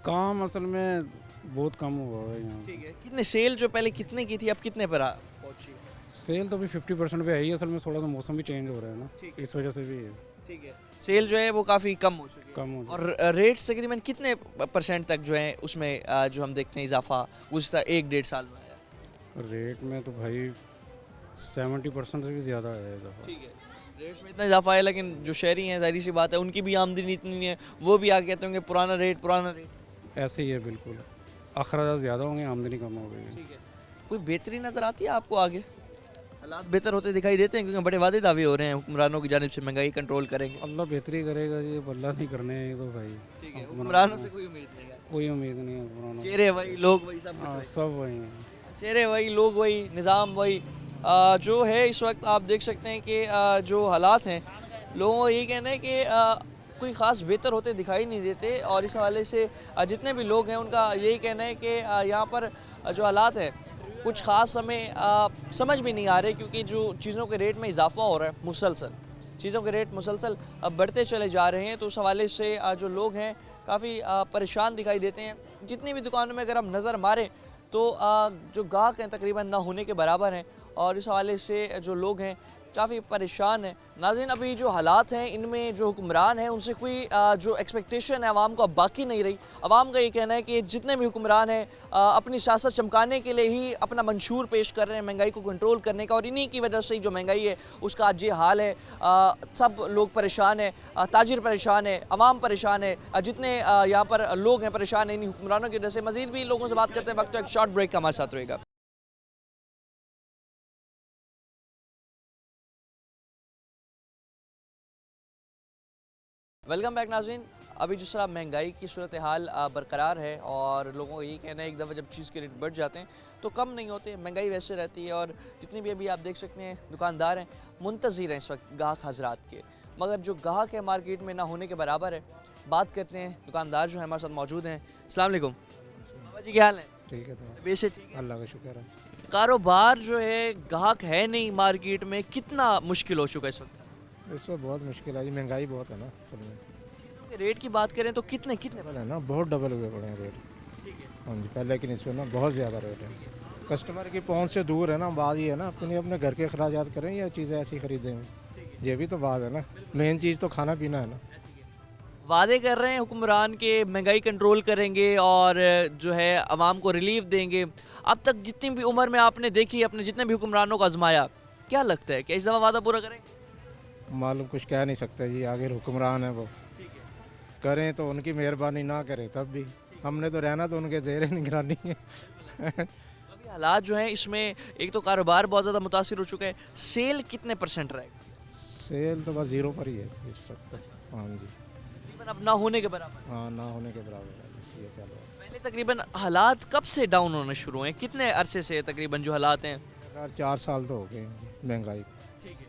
काम असल में बहुत कम हुआ है यहाँ। ठीक है, कितने सेल जो पहले कितने की थी अब कितने पर पहुंची? सेल तो अभी 50% पे है ही। असल में थोड़ा सा मौसम भी चेंज हो रहा है ना, ठीक है। इस वजह से भी है, ठीक है, सेल जो है वो काफ़ी कम हो चुकी है। कम हो और रेट्स तकरीबन कितने % तक जो है उसमें जो हम देखते हैं इजाफा गुज़श्ता 1-1.5 साल में आया? गया। रेट में तो भाई 70% से भी ज़्यादा है इजाफा। ठीक है, रेट्स में इतना इजाफा है, लेकिन जो शहरी हैं जाहिर सी बात है उनकी भी आमदनी इतनी नहीं है, वो भी आगे कहते होंगे पुराना रेट। ऐसे ही है बिल्कुल, अखराज ज़्यादा होंगे, आमदनी कम हो गई। ठीक है, कोई बेहतरी नज़र आती है आपको आगे? हालात बेहतर होते दिखाई देते हैं क्योंकि बड़े वादे दावे हो रहे हैं हुक्मरानों की जानिब से महंगाई कंट्रोल करेंगे। अल्लाह बेहतरी करेगा जी, अब अल्लाह नहीं करने हैं तो भाई ठीक है, हुक्मरानों से कोई उम्मीद नहीं है। कोई उम्मीद नहीं है हुक्मरानों से। चेहरे वही, लोग वही, सब कुछ हाँ, वही। सब वही हैं। चेहरे वही, लोग वही, निज़ाम वही। जो है इस वक्त आप देख सकते हैं कि जो हालात हैं लोगों का यही कहना है कि कोई ख़ास बेहतर होते दिखाई नहीं देते। और इस हवाले से जितने भी लोग हैं उनका यही कहना है कि यहाँ पर जो हालात हैं कुछ ख़ास हमें समझ भी नहीं आ रहे क्योंकि जो चीज़ों के रेट में इजाफा हो रहा है मुसलसल, चीज़ों के रेट मुसलसल बढ़ते चले जा रहे हैं। तो उस हवाले से जो लोग हैं काफ़ी परेशान दिखाई देते हैं। जितनी भी दुकानों में अगर हम नज़र मारें तो जो गाहक हैं तकरीबन ना होने के बराबर हैं। और इस हवाले से जो लोग हैं काफ़ी परेशान हैं। नाज़रीन, अभी जो हालात हैं इनमें जो हुक्मरान हैं उनसे कोई जो एक्सपेक्टेशन है आवाम को अब बाकी नहीं रही। आवाम का ये कहना है कि जितने भी हुक्मरान हैं अपनी सियासत चमकाने के लिए ही अपना मंशूर पेश कर रहे हैं महंगाई को कंट्रोल करने का। और इन्हीं की वजह से ही जो महंगाई है उसका आज ये हाल है। सब लोग परेशान हैं, ताजिर परेशान है, आवाम परेशान है, जितने यहाँ पर लोग हैं परेशान हैं इन्हीं हुक्मरानों की वजह से। मज़ीद भी लोगों से बात करते हैं, वक्त तो एक शॉर्ट ब्रेक का हमारे साथ रहेगा। वेलकम बैक नाज़रीन। अभी जिस तरह महंगाई की सूरत हाल बरकरार है और लोगों का यही कहना है एक दफ़ा जब चीज़ के रेट बढ़ जाते हैं तो कम नहीं होते, महंगाई वैसे रहती है। और जितने भी अभी आप देख सकते हैं दुकानदार हैं मुंतज़िर हैं इस वक्त गाहक हजरात के, मगर जो गाहक है मार्केट में ना होने के बराबर है। बात करते हैं दुकानदार जो है हमारे साथ मौजूद हैं। अस्सलाम वालेकुम बाबा जी, क्या हाल है? ठीक है, तो वैसे ठीक है। अल्लाह का शुक्र है। कारोबार जो है गाहक है नहीं मार्केट में, कितना मुश्किल हो चुका है इस वक्त? इस वक्त बहुत मुश्किल है जी, महंगाई बहुत है ना असल में। चीज़ों के रेट की बात करें तो कितने डबल है ना, बहुत डबल हुए पड़े हैं रेट। हाँ जी, पहले की निस्बत ना बहुत ज़्यादा रेट है। कस्टमर की पहुंच से दूर है ना, बात ये है ना अपने घर के अखराजात करें या चीज़ें ऐसी ख़रीदें, ये भी तो बात है ना। मेन चीज़ तो खाना पीना है ना। वादे कर रहे हैं हुक्मरान के महंगाई कंट्रोल करेंगे और जो है आवाम को रिलीफ देंगे। अब तक जितनी भी उम्र में आपने देखी अपने जितने भी हुक्मरानों को आजमाया, क्या लगता है कि इस दफ़ा वादा पूरा करेंगे? मालूम, कुछ कह नहीं सकते जी, आगे हुक्मरान है वो। करें तो उनकी मेहरबानी, ना करें तब भी हमने तो रहना तो उनके ज़ेरे निगरानी है। अभी हालात जो हैं इसमें एक तो कारोबार बहुत ज़्यादा मुतासिर हो चुका है। सेल कितने % रहेगा? सेल तो बस 0 पर ही है इस वक्त। हाँ जी, तकरीबन अब ना होने के बराबर। हाँ, ना होने के बराबर है बस, ये क्या बात। पहले तकरीबन हालात कब से डाउन होना शुरू हुए? कितने अरसे से तकरीबन जो हालात हैं? 4 साल तो हो गए महंगाई। ठीक है,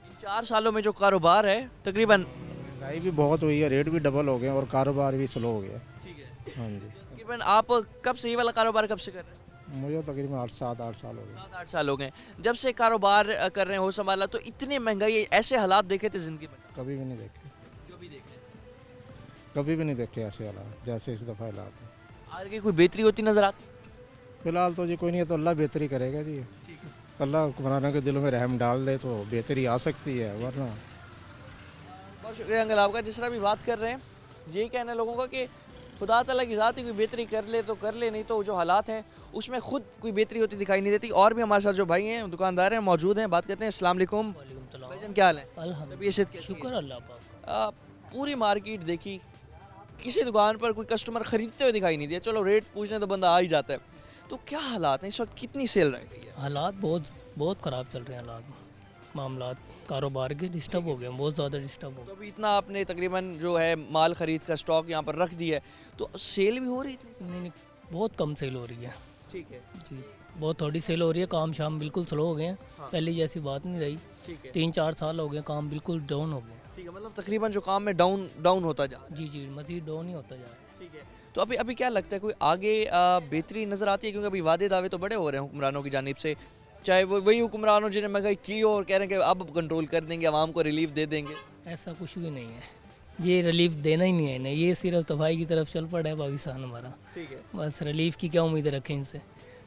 इन 4 सालों में जो कारोबार है तकरीबन महंगाई भी बहुत हुई है, रेट भी डबल हो गए और कारोबार भी स्लो हो गया। ठीक है, हाँ जी, तकरीबन आप कब से ये वाला कारोबार कब से कर रहे हैं? मुझे तकरीबन 8 साल हो गए। 7-8 साल हो गए जब से कारोबार कर रहे हैं, हो संभाला। तो इतनी महंगाई, ऐसे हालात देखे थे जिंदगी में? कभी भी नहीं देखे, जो भी देखे कभी भी नहीं देखे ऐसे हालात जैसे इस दफ़ा हालात हैं। आगे कोई बेहतरी होती नजर आती? फिलहाल तो जी कोई नहीं है, तो अल्लाह बेहतरी करेगा जी। अल्लाह हुक्मरानों के दिलों में रहम डाल दे तो बेहतरी आ सकती है, वरना। बहुत शुक्रिया अंकल आपका। जिस तरह भी बात कर रहे हैं यही कहना है लोगों का कि खुदा ताला की ज़ात ही कोई बेहतरी कर ले तो कर ले, नहीं तो जो हालात हैं उसमें खुद कोई बेहतरी होती दिखाई नहीं देती। और भी हमारे साथ जो भाई हैं दुकानदार हैं मौजूद हैं, बात करते हैं। अस्सलाम वालेकुम भाईजान, क्या हाल है? अल्हम्दुलिल्लाह, तबीयत कैसी है? शुक्र अल्लाह पाक का। पूरी मार्केट देखी, किसी दुकान पर कोई कस्टमर ख़रीदते हुए दिखाई नहीं दिया। चलो रेट पूछने तो बंदा आ ही जाता है। तो क्या हालात हैं इस वक्त, कितनी सेल रह गई है? हालात बहुत बहुत ख़राब चल रहे हैं। हालात मामलात कारोबार के डिस्टर्ब हो गए हैं, बहुत ज़्यादा डिस्टर्ब हो तो अभी इतना आपने तकरीबन जो है माल ख़रीद का स्टॉक यहाँ पर रख दिया है, तो सेल भी हो रही थी? गए। नहीं, बहुत कम सेल हो रही है ठीक है, जी, बहुत थोड़ी सेल हो रही है। काम शाम बिल्कुल स्लो हो गए हैं, पहले जैसी बात नहीं रही। ठीक है, 3-4 साल हो गए, काम बिल्कुल डाउन हो गए। ठीक है। मतलब तकरीबन जो काम में डाउन होता जा रहा है। जी जी, मज़ीद डाउन ही होता जा रहा है। ठीक है। तो अभी क्या लगता है, कोई आगे बेहतरी नज़र आती है? क्योंकि अभी वादे दावे तो बड़े हो रहे हैं हुक्मरानों की जानिब से, चाहे वो वही हुक्मरान हो जिन्हें महंगाई की हो और कह रहे हैं कि अब कंट्रोल कर देंगे, आवाम को रिलीफ दे देंगे। ऐसा कुछ भी नहीं है, ये रिलीफ देना ही नहीं है इन्हें, ये सिर्फ तबाही की तरफ चल पड़ा है पाकिस्तान हमारा। ठीक है, बस रिलीफ की क्या उम्मीद रखें इनसे,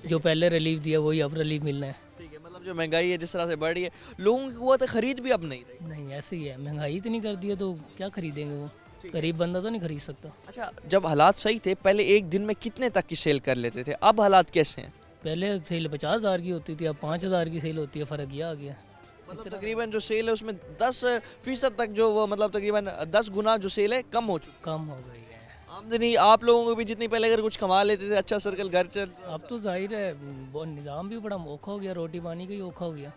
जो पहले रिलीफ दिया वही अब रिलीफ मिलना है। ठीक है। मतलब जो महंगाई है जिस तरह से बढ़ रही है, लोगों की कुव्वत खरीद भी अब नहीं रही। नहीं, ऐसे ही है, महंगाई इतनी कर दी है तो क्या खरीदेंगे वो, गरीब बंदा तो नहीं खरीद सकता। अच्छा, जब हालात सही थे पहले एक दिन में कितने तक की सेल कर लेते थे, अब हालात कैसे हैं? पहले सेल 50,000 की होती थी, अब 5,000 की सेल होती है, फ़र्क यह आ गया। मतलब तकरीबन जो सेल है उसमें 10% तक जो वो मतलब तकरीबन 10 गुना जो सेल है कम हो चुकी कम हो गई है। है। आमदनी आप लोगों को भी जितनी पहले अगर कुछ कमा लेते थे, अच्छा सर्कल घर चल, अब तो जाहिर है वो निज़ाम भी बड़ा औखा हो गया, रोटी पानी का ही औखा हो गया।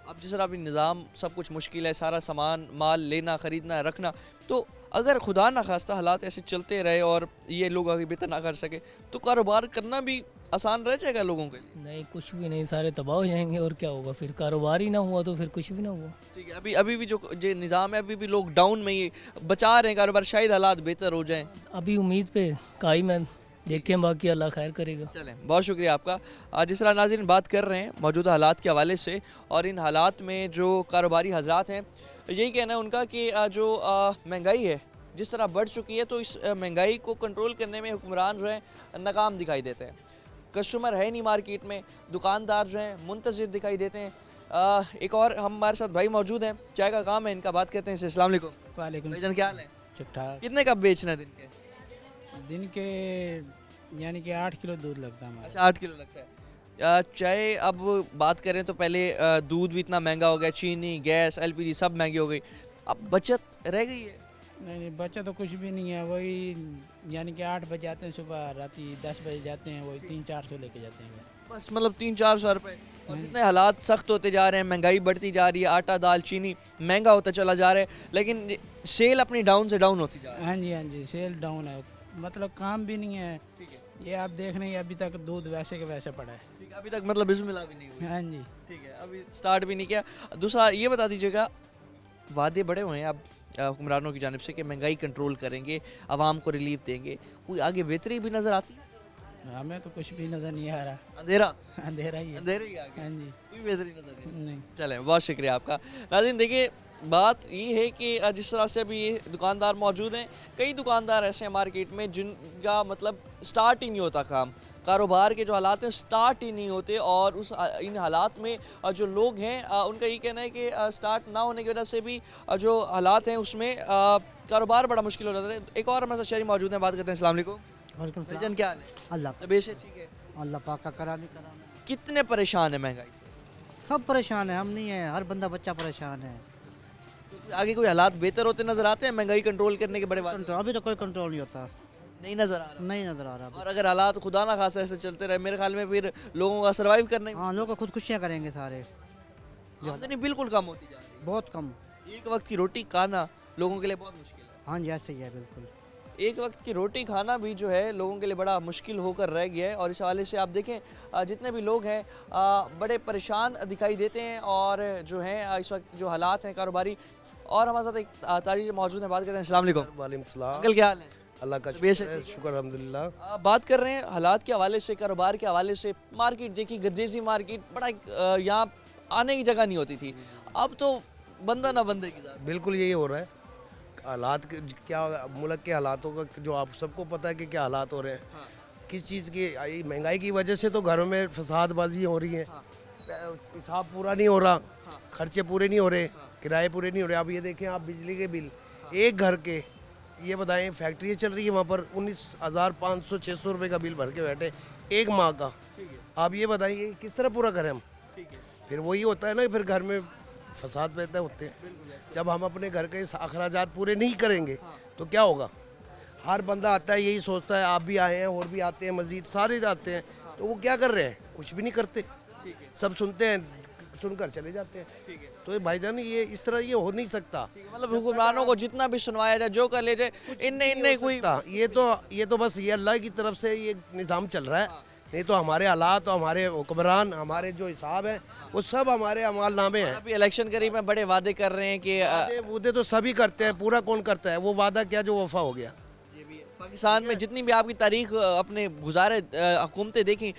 अब जिस तरह अभी निज़ाम सब कुछ मुश्किल है, सारा सामान माल लेना खरीदना रखना, तो अगर खुदा ना खास्ता हालात ऐसे चलते रहे और ये लोग आगे बेहतर ना कर सके, तो कारोबार करना भी आसान रह जाएगा लोगों के लिए। नहीं, कुछ भी नहीं, सारे तबाह हो जाएंगे और क्या होगा फिर, कारोबार ही ना हुआ तो फिर कुछ भी ना हुआ। ठीक है। अभी भी जो निज़ाम है, अभी भी लोग डाउन में ही बचा रहे हैं कारोबार, शायद हालात बेहतर हो जाएं। अभी उम्मीद पे कायम है, देखें बाकी अल्लाह खैर करेगा। चलें, बहुत शुक्रिया आपका। जिस तरह नाज़रीन बात कर रहे हैं मौजूदा हालात के हवाले से, और इन हालात में जो कारोबारी हजरात हैं, यही कहना है उनका कि जो महंगाई है जिस तरह बढ़ चुकी है, तो इस महंगाई को कंट्रोल करने में हुक्मरान जो है नाकाम दिखाई देते हैं। कस्टमर है नहीं मार्केट में, दुकानदार जो हैं मुंतज़िर दिखाई देते हैं। एक और हमारे साथ भाई मौजूद हैं, चाय का काम है इनका, बात करते हैं इनसे। अस्सलाम वालेकुम। वालेकुम भाईजान क्या हाल है? ठीक ठाक। कितने कप बेचना है दिन के? दिन के यानी कि 8 किलो दूध लगता है हमारा। अच्छा, 8 किलो लगता है। चाय अब बात करें तो पहले दूध भी इतना महंगा हो गया, चीनी, गैस, LPG सब महंगी हो गई, अब बचत रह गई है? नहीं, बच्चा तो कुछ भी नहीं है, वही यानी कि 8 बजे आते हैं सुबह, राती 10 बजे जाते हैं, वही 300-400 लेके जाते हैं बस। मतलब 300-400 रुपये। और जितने हालात सख्त होते जा रहे हैं, महंगाई बढ़ती जा रही है, आटा दाल चीनी महंगा होता चला जा रहा है, लेकिन सेल अपनी डाउन से डाउन होती जा रही है। हाँ जी, हाँ जी, सेल डाउन है, मतलब काम भी नहीं है। ठीक है। ये आप देख रहे हैं अभी तक दूध वैसे के वैसे पड़ा है। ठीक है, अभी तक मतलब बिस्मिल्लाह भी नहीं हुई। हाँ जी। ठीक है, अभी स्टार्ट भी नहीं किया। दूसरा ये बता दीजिएगा, वादे बड़े हुए हैं अब हुक्मरानों की जानिब से कि महंगाई कंट्रोल करेंगे, आवाम को रिलीफ देंगे, कोई आगे बेहतरी भी नज़र आती है? हमें तो कुछ भी नज़र नहीं आ रहा, अंधेरा अंधेरा ही है। अंधेरे ही आगे हाँ जी, कोई बेहतरी नज़र नहीं। नहीं। चलें, बहुत शुक्रिया आपका। नाज़रीन देखिए, बात ये है कि जिस तरह से अभी ये दुकानदार मौजूद हैं, कई दुकानदार ऐसे हैं मार्केट में जिनका मतलब स्टार्ट ही नहीं होता काम, कारोबार के जो हालात हैं स्टार्ट ही नहीं होते, और उस इन हालात में जो लोग हैं उनका ये कहना है कि स्टार्ट ना होने की वजह से भी जो हालात हैं उसमें कारोबार बड़ा मुश्किल हो जाता है। एक और हमारे साथ शहरी मौजूद हैं, बात करते हैं। अस्सलाम वालेकुम। भाईजान क्या हाल है? अल्लाह तबीयत से ठीक है? अल्लाह पाक का कराने कितने परेशान है महंगाई से? सब परेशान है, हम नहीं है, हर बंदा बच्चा परेशान है। तो आगे कोई हालात बेहतर होते नजर आते हैं महंगाई कंट्रोल करने के बड़े बात? अभी तो कोई कंट्रोल नहीं होता, नहीं नजर आ रहा, नहीं नजर आ रहा। और अगर हालात खुदा ना खासा ऐसे चलते रहे, मेरे ख्याल में फिर लोगों का सर्वाइव करना ही, हाँ, लोग खुदकुशियाँ करेंगे सारे, आमदनी बिल्कुल कम होती जा रही है। बहुत कम। एक वक्त की रोटी खाना लोगों के लिए बहुत मुश्किल है। हाँ जी, ऐसे ही है बिल्कुल। एक वक्त की रोटी खाना भी जो है लोगों के लिए बड़ा मुश्किल होकर रह गया है, और इस हवाले से आप देखें जितने भी लोग हैं बड़े परेशान दिखाई देते हैं, और जो हैं इस वक्त जो हालात हैं कारोबारी। और हमारे साथ एक तारीख मौजूद है, बात करते हैं। अस्सलाम वालेकुम। वालेकुम सलाम। अंकल क्या हाल है? अल्लाह का तबीयत से शुक्र है, ठीक है? शुक्र अल्हम्दुलिल्लाह। बात कर रहे हैं हालात के हवाले से, कारोबार के हवाले से। मार्केट देखिए, गर्देजी मार्केट बड़ा यहाँ आने की जगह नहीं होती थी, अब तो बंदा ना बंदे की तरह। बिल्कुल यही हो रहा है। हालात क्या, मुल्क के हालातों का जो आप सबको पता है कि क्या हालात हो रहे हैं। हाँ। किस चीज़ की, महंगाई की वजह से तो घरों में फसादबाजी हो रही है। हाँ। हिसाब पूरा नहीं हो रहा, हाँ। खर्चे पूरे नहीं हो रहे, हाँ। किराए पूरे नहीं हो रहे। अब ये देखें आप, बिजली के बिल एक घर के, ये बताएं, फैक्ट्री चल रही है वहाँ पर 19,500-600 रुपये का बिल भर के बैठे एक माह का। आप ये बताइए किस तरह पूरा करें हम? फिर वही होता है ना, फिर घर में फसाद पैदा होते हैं। जब हम अपने घर के अखराजात पूरे नहीं करेंगे तो क्या होगा? हर बंदा आता है यही सोचता है आप भी आए हैं और भी आते हैं, मजीद सारे आते हैं, तो वो क्या कर रहे हैं? कुछ भी नहीं करते, सब सुनते हैं, सुनकर चले जाते हैं। तो भाईजान ये इस तरह ये हो नहीं सकता। मतलब हुक्मरानों को जितना भी सुनवाया जाए, जो कर ले जाए, इनने कोई ये तो बस ये अल्लाह की तरफ से ये निज़ाम चल रहा है, नहीं तो हमारे हालात और हमारे हुक्मरान, हमारे जो हिसाब है वो सब हमारे अमाल नामे हैं। अभी इलेक्शन करीब में बड़े वादे कर रहे हैं कि वादे तो सभी करते हैं, पूरा कौन करता है? वो वादा क्या जो वफा हो गया। पाकिस्तान में जितनी भी आपकी तारीख अपने गुजारे हुकूमतें देखी,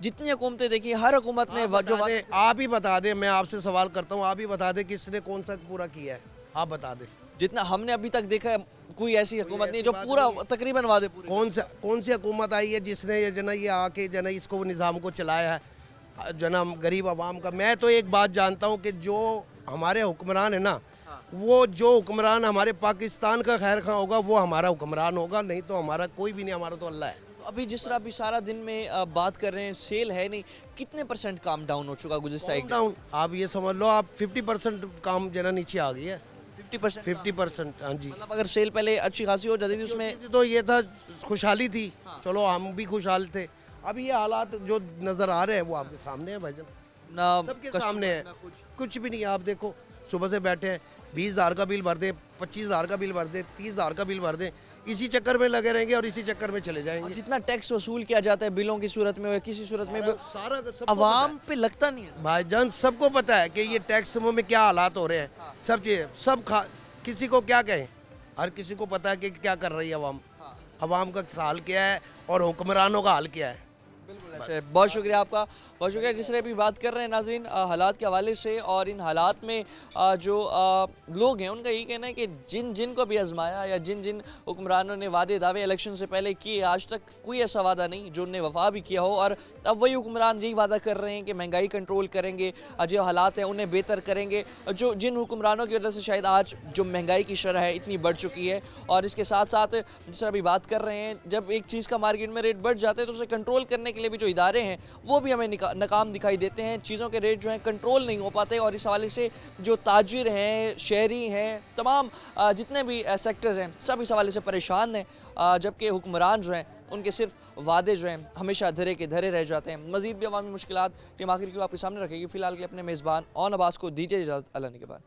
जितनी हुकूमतें देखी, हर हुकूमत ने आप ही बता दें, मैं आपसे सवाल करता हूँ, आप ही बता दें किसने कौन सा पूरा किया है, आप बता दें। जितना हमने अभी तक देखा है, कोई ऐसी हुकूमत नहीं जो पूरा तकरीबन वादे पूरे। कौन सी हुकूमत आई है जिसने ये जना ये आके जना इसको निज़ाम को चलाया है जना गरीब आवाम का? मैं तो एक बात जानता हूँ कि जो हमारे हुक्मरान है ना, वो जो हुक्मरान हमारे पाकिस्तान का खैर खां होगा वो हमारा हुक्मरान होगा, नहीं तो हमारा कोई भी नहीं, हमारा तो अल्लाह है। तो अभी जिस तरह अभी सारा दिन में बात कर रहे हैं, सेल है नहीं, कितने % काम डाउन हो चुका गुज़िश्ता एक डाउन? आप ये समझ लो, आप 50% काम जना नीचे आ गई है। 50%? हाँ जी। मतलब अगर सेल पहले अच्छी खासी हो जाती थी उसमें तो ये था, खुशहाली थी, चलो हम भी खुशहाल थे। अभी ये हालात जो नज़र आ रहे हैं वो आपके सामने है भाईजान, ना सबके सामने है, कुछ भी नहीं। आप देखो सुबह से बैठे हैं, 20,000 का बिल भर दें, 25,000 का बिल भर दें, 30,000 का बिल भर दें, इसी चक्कर में लगे रहेंगे और इसी चक्कर में चले जाएंगे। जितना टैक्स वसूल किया जाता है बिलों की सूरत में, किसी सूरत में, सारा अवाम पे लगता नहीं है भाईजान। सबको पता है कि ये टैक्स में क्या हालात हो रहे हैं, सब चीज़ें, सब किसी को क्या कहें, हर किसी को पता है कि क्या कर रही है अवाम, अवाम का हाल क्या है और हुक्मरानों का हाल क्या है। बहुत शुक्रिया आपका, बहुत शुक्रिया। जिस तरह भी बात कर रहे हैं नाज़रीन हालात के हवाले से, और इन हालात में जो लोग हैं उनका यही कहना है कि जिन को भी आजमाया या जिन हुक्मरानों ने वादे दावे इलेक्शन से पहले किए, आज तक कोई ऐसा वादा नहीं जो उन्हें वफा भी किया हो, और अब वही हुक्मरान यही वादा कर रहे हैं कि महंगाई कंट्रोल करेंगे, जो हालात हैं उन्हें बेहतर करेंगे। जो जिन हुक्मरानों की वजह से शायद आज जो महंगाई की शरह है इतनी बढ़ चुकी है, और इसके साथ साथ जिस तरह भी बात कर रहे हैं, जब एक चीज़ का मार्केट में रेट बढ़ जाता है तो उसे कंट्रोल करने के लिए भी जो इदारे हैं वो भी हमें नाकाम दिखाई देते हैं, चीज़ों के रेट जो हैं कंट्रोल नहीं हो पाते, और इस हवाले से जो ताजिर हैं, शहरी हैं, तमाम जितने भी सेक्टर्स हैं सब इस हवाले से परेशान हैं, जबकि हुक्मरान जो हैं उनके सिर्फ वादे जो हैं हमेशा धरे के धरे रह जाते हैं। मज़ीद भी अवामी मुश्किलात टीम आखिर की आपके सामने रखेगी। फ़िलहाल के अपने मेज़बान ऑन अब्बास को दीजिए इजाज़त, अल्लाह ने के बाद।